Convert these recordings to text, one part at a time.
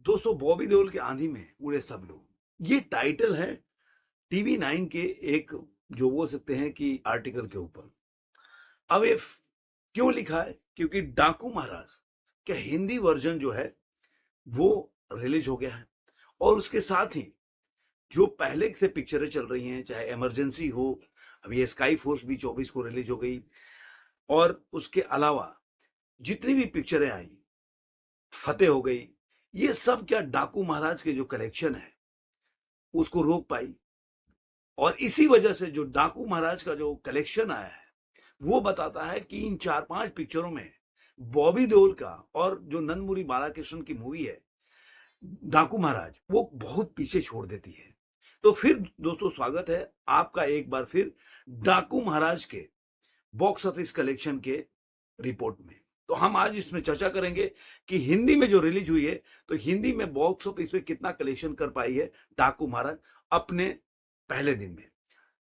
दोस्तों, बॉबी देओल के आंधी में उड़े सब लोग, ये टाइटल है टीवी 9 के एक जो बोल सकते हैं कि आर्टिकल के ऊपर। अब ये क्यों लिखा है? क्योंकि डाकू महाराज का हिंदी वर्जन जो है वो रिलीज हो गया है और उसके साथ ही जो पहले से पिक्चरें चल रही हैं, चाहे इमरजेंसी हो, अभी ये स्काई फोर्स भी 24 को रिलीज हो गई, और उसके अलावा जितनी भी पिक्चरें आई, फतेह हो गई, ये सब क्या डाकू महाराज के जो कलेक्शन है उसको रोक पाई। और इसी वजह से जो डाकू महाराज का जो कलेक्शन आया है वो बताता है कि इन 4-5 पिक्चरों में बॉबी देओल का और जो नंदमुरी बालाकृष्ण की मूवी है डाकू महाराज, वो बहुत पीछे छोड़ देती है। तो फिर दोस्तों, स्वागत है आपका एक बार फिर डाकू महाराज के बॉक्स ऑफिस कलेक्शन के रिपोर्ट में। तो हम आज इसमें चर्चा करेंगे कि हिंदी में जो रिलीज हुई है, तो हिंदी में बॉक्स ऑफिस में कितना कलेक्शन कर पाई है डाकू महाराज अपने पहले दिन में।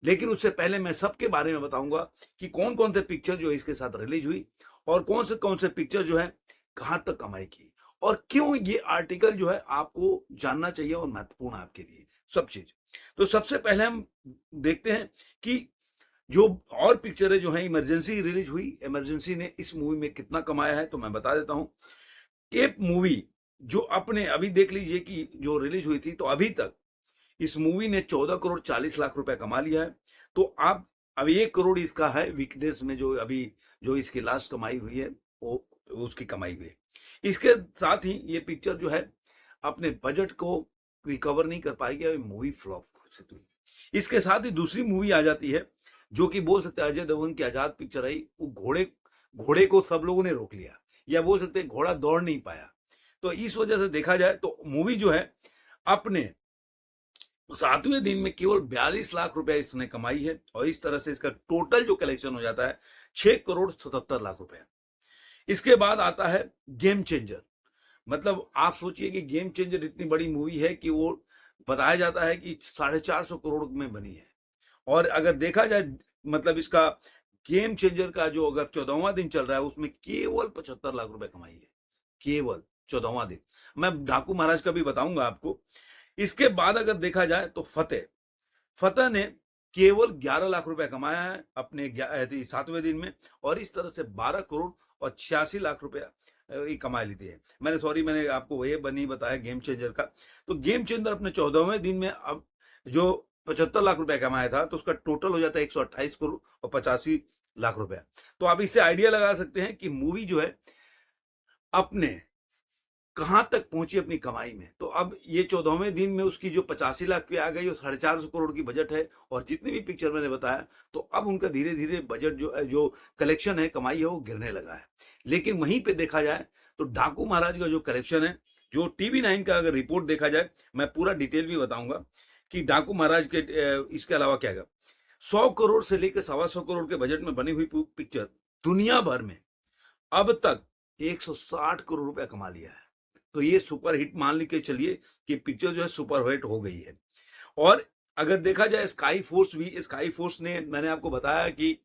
लेकिन उससे पहले मैं सबके बारे में बताऊंगा कि कौन कौन से पिक्चर जो इसके साथ रिलीज हुई और कौन से पिक्चर जो है कहां तक कमाई की, और क्यों ये आर्टिकल जो है आपको जानना चाहिए और महत्वपूर्ण आपके लिए सब चीज। तो सबसे पहले हम देखते हैं कि जो और पिक्चरें जो है इमरजेंसी रिलीज हुई, इमरजेंसी ने इस मूवी में कितना कमाया है तो मैं बता देता हूं। ये मूवी जो अपने अभी देख लीजिए कि जो रिलीज हुई थी, तो अभी तक इस मूवी ने 14 करोड़ 40 लाख रुपए कमा लिया है। तो आप अभी 1 करोड़ इसका है वीकडेज में, जो अभी जो इसकी लास्ट कमाई हुई है वो उसकी कमाई हुई है। इसके साथ ही ये पिक्चर जो है अपने बजट को रिकवर नहीं कर पाएगी और मूवी फ्लॉप घोषित हुई। इसके साथ ही दूसरी मूवी आ जाती है जो कि बोल सकते हैं अजय देवगन की आजाद पिक्चर आई। वो घोड़े घोड़े को सब लोगों ने रोक लिया, या बोल सकते हैं घोड़ा दौड़ नहीं पाया। तो इस वजह से देखा जाए तो मूवी जो है अपने 7वें दिन में केवल 42 लाख रुपए इसने कमाई है, और इस तरह से इसका टोटल जो कलेक्शन हो जाता है 6 करोड़ 77 लाख रुपए। इसके बाद आता है गेम चेंजर। मतलब आप सोचिए कि गेम चेंजर इतनी बड़ी मूवी है कि वो बताया जाता है कि 450 करोड़ में बनी है। और अगर देखा जाए मतलब इसका गेम चेंजर का जो अगर 14वां दिन चल रहा है उसमें केवल 75 लाख रुपए कमाई है, केवल 14वां दिन। मैं डाकू महाराज का भी बताऊंगा आपको। इसके बाद अगर देखा जाए तो फतेह फतेह ने केवल 11 लाख रुपए कमाया है अपने 7वें दिन में, और इस तरह से 12 करोड़ और 86 लाख रुपया कमा लेती है। मैंने आपको ये नहीं बताया गेम चेंजर का। तो गेम चेंजर अपने 14वें दिन में अब जो 75 लाख रुपया कमाया था, तो उसका टोटल हो जाता है 128 करोड़ और 85 लाख रुपया। तो आप इससे आइडिया लगा सकते हैं कि मूवी जो है अपने कहां तक पहुंची अपनी कमाई में। तो अब ये 14वें दिन में उसकी जो 85 लाख पे आ गई और 450 करोड़ की बजट है, और जितनी भी पिक्चर मैंने बताया, तो अब उनका धीरे धीरे बजट जो कलेक्शन है, कमाई है, वो गिरने लगा है। लेकिन वहीं पे देखा जाए तो डाकू महाराज का जो कलेक्शन है, जो टीवी 9 का अगर रिपोर्ट देखा जाए, मैं पूरा डिटेल भी बताऊंगा कि डाकू महाराज के इसके अलावा क्या है। 100 करोड़ से लेकर 125 करोड़ के बजट में बनी हुई पिक्चर दुनिया भर में अब तक 160 करोड़ रुपया कमा लिया है। तो ये सुपर हिट मान के चलिए कि पिक्चर जो है सुपर हिट हो गई है। और अगर देखा जाए स्काई फोर्स भी, स्काई फोर्स ने मैंने आपको बताया कि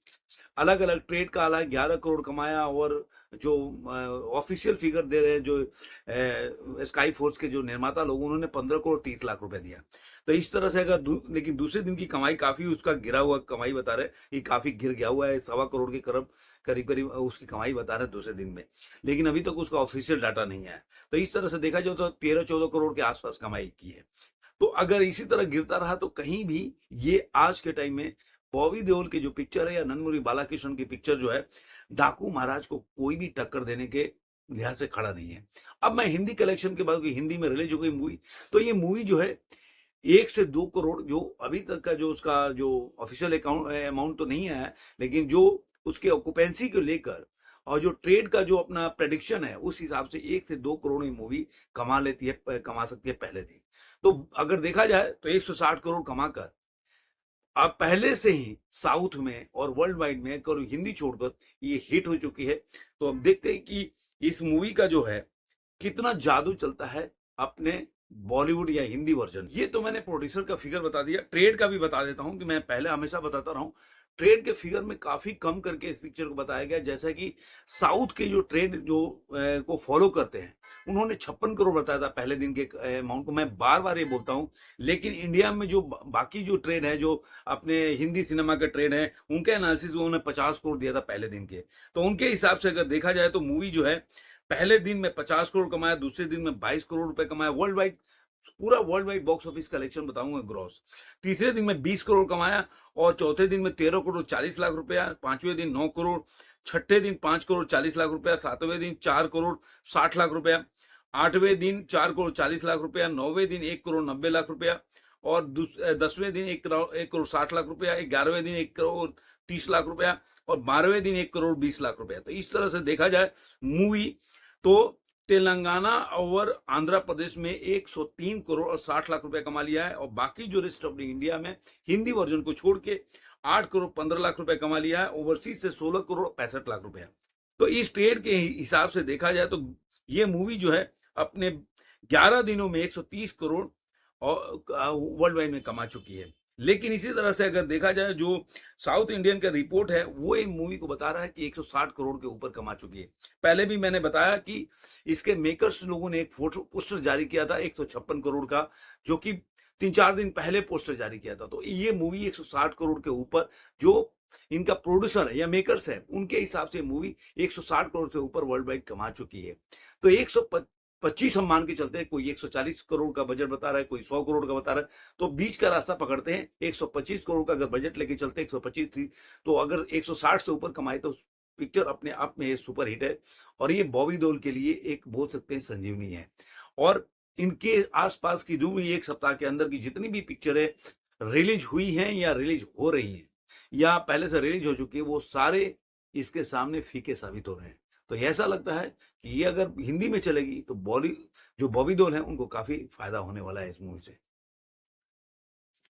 अलग अलग ट्रेड का अलग 11 करोड़ कमाया, और जो ऑफिशियल फिगर दे रहे हैं जो स्काई फोर्स के जो निर्माता लोग, उन्होंने 15 करोड़ 30 लाख रुपए दिया। तो इस तरह से अगर लेकिन दूसरे दिन की कमाई काफी उसका गिरा हुआ कमाई बता रहे कि काफी गिर गया हुआ है, 1.25 करोड़ के करीब करीब उसकी कमाई बता रहे हैं दूसरे दिन में। लेकिन अभी तक उसका ऑफिशियल डाटा नहीं आया। तो इस तरह से देखा जाए तो 13-14 करोड़ के आसपास कमाई की है। तो अगर इसी तरह गिरता रहा तो कहीं भी ये आज के टाइम में बॉबी देओल की जो पिक्चर है या नंदमुरी बालाकृष्ण की पिक्चर जो है, डाकू महाराज को कोई भी टक्कर देने के लिहाज से खड़ा नहीं है। अब मैं हिंदी कलेक्शन के बाद हिंदी में रिलीज हो गई मूवी, तो ये मूवी जो है 1 से 2 करोड़ जो अभी तक का जो उसका जो ऑफिशियल अमाउंट तो नहीं है, लेकिन जो उसके ऑक्यूपेंसी को लेकर और जो ट्रेड का जो अपना प्रेडिक्शन है, उस हिसाब से 1 से 2 करोड़ मूवी कमा सकती है पहले दिन। तो अगर देखा जाए तो 160 करोड़ कमाकर अब पहले से ही साउथ में और वर्ल्ड वाइड में और हिंदी छोड़कर ये हिट हो चुकी है। तो अब देखते हैं कि इस मूवी का जो है कितना जादू चलता है अपने बॉलीवुड या हिंदी वर्जन। ये तो मैंने प्रोड्यूसर का फिगर बता दिया, ट्रेड का भी बता देता हूं कि मैं पहले हमेशा बताता रहा हूं। ट्रेड के फिगर में काफी कम करके इस पिक्चर को बताया गया, जैसा कि साउथ के जो ट्रेड जो को फॉलो करते हैं उन्होंने 56 करोड़ बताया था पहले दिन के अमाउंट को। मैं बार-बार ये बोलता हूँ, लेकिन इंडिया में जो बाकी जो ट्रेड है, जो अपने हिंदी सिनेमा का ट्रेड है, उनके एनालिसिस में उन्होंने 50 करोड़ दिया था पहले दिन के। तो उनके हिसाब से अगर देखा जाए तो मूवी जो है पहले दिन में 50 करोड़ कमाया, दूसरे दिन में 22 करोड़ रुपए कमाया। वर्ल्ड वाइड, पूरा world wide box office collection बताऊंगा ग्रॉस। तीसरे दिन में 20 करोड़ कमाया और चौथे दिन में 13 करोड़ 40 लाख रुपया, पांचवें दिन 9 करोड़, छठे दिन 5 करोड़ 40 लाख रुपया, सातवें दिन 4 करोड़ 60 लाख रुपया, आठवें दिन 4 करोड़ 40 लाख रुपया, नौवें दिन 1 करोड़ 90 लाख रुपया और 10वें दिन 1 करोड़ 60 लाख रुपया, 11वें दिन 1 करोड़ 30 लाख रुपया और 12वें दिन 1 करोड़ 20 लाख रुपया। तो इस तरह से देखा जाए मूवी तो तेलंगाना और आंध्र प्रदेश में 103 करोड़ और 60 लाख रुपया कमा लिया है और बाकी जो रेस्ट ऑफ इंडिया में हिंदी वर्जन को छोड़ के 8 करोड़ 15 लाख रुपया कमा लिया है। ओवरसीज से 16 करोड़ 65 लाख रुपया। तो इस ट्रेड के हिसाब से देखा जाए तो ये मूवी जो है अपने 11 दिनों में 130 करोड़ और वर्ल्ड वाइड में कमा चुकी है। लेकिन इसी तरह से अगर देखा जाए जो साउथ इंडियन का रिपोर्ट है वो इन मूवी को बता रहा है कि 160 करोड़ के ऊपर कमा चुकी है। पहले भी मैंने बताया कि इसके मेकर्स लोगों ने एक फोटो पोस्टर जारी किया था 156 करोड़ का, जो कि 3-4 दिन पहले पोस्टर जारी किया था। तो ये मूवी 160 करोड़ के ऊपर, जो इनका प्रोड्यूसर है या मेकर्स है उनके हिसाब से मूवी 160 करोड़ से ऊपर वर्ल्ड वाइड कमा चुकी है। तो 125 हम मान के चलते हैं, कोई 140 करोड़ का बजट बता रहा है, कोई 100 करोड़ का बता रहा है, तो बीच का रास्ता पकड़ते हैं। 125 करोड़ का अगर बजट लेके चलते हैं, 125 थी, तो अगर 160 से ऊपर कमाए तो पिक्चर अपने आप में सुपर हिट है और ये बॉबी देओल के लिए एक बोल सकते हैं संजीवनी है। और इनके आसपास की जो भी एक सप्ताह के अंदर की जितनी भी पिक्चरें रिलीज हुई हैं या रिलीज हो रही हैं या पहले से रिलीज हो चुकी है, वो सारे इसके सामने फीके साबित हो रहे हैं। तो ऐसा लगता है कि ये अगर हिंदी में चलेगी तो जो बॉबी देओल है उनको काफी फायदा होने वाला है इस मूवी से।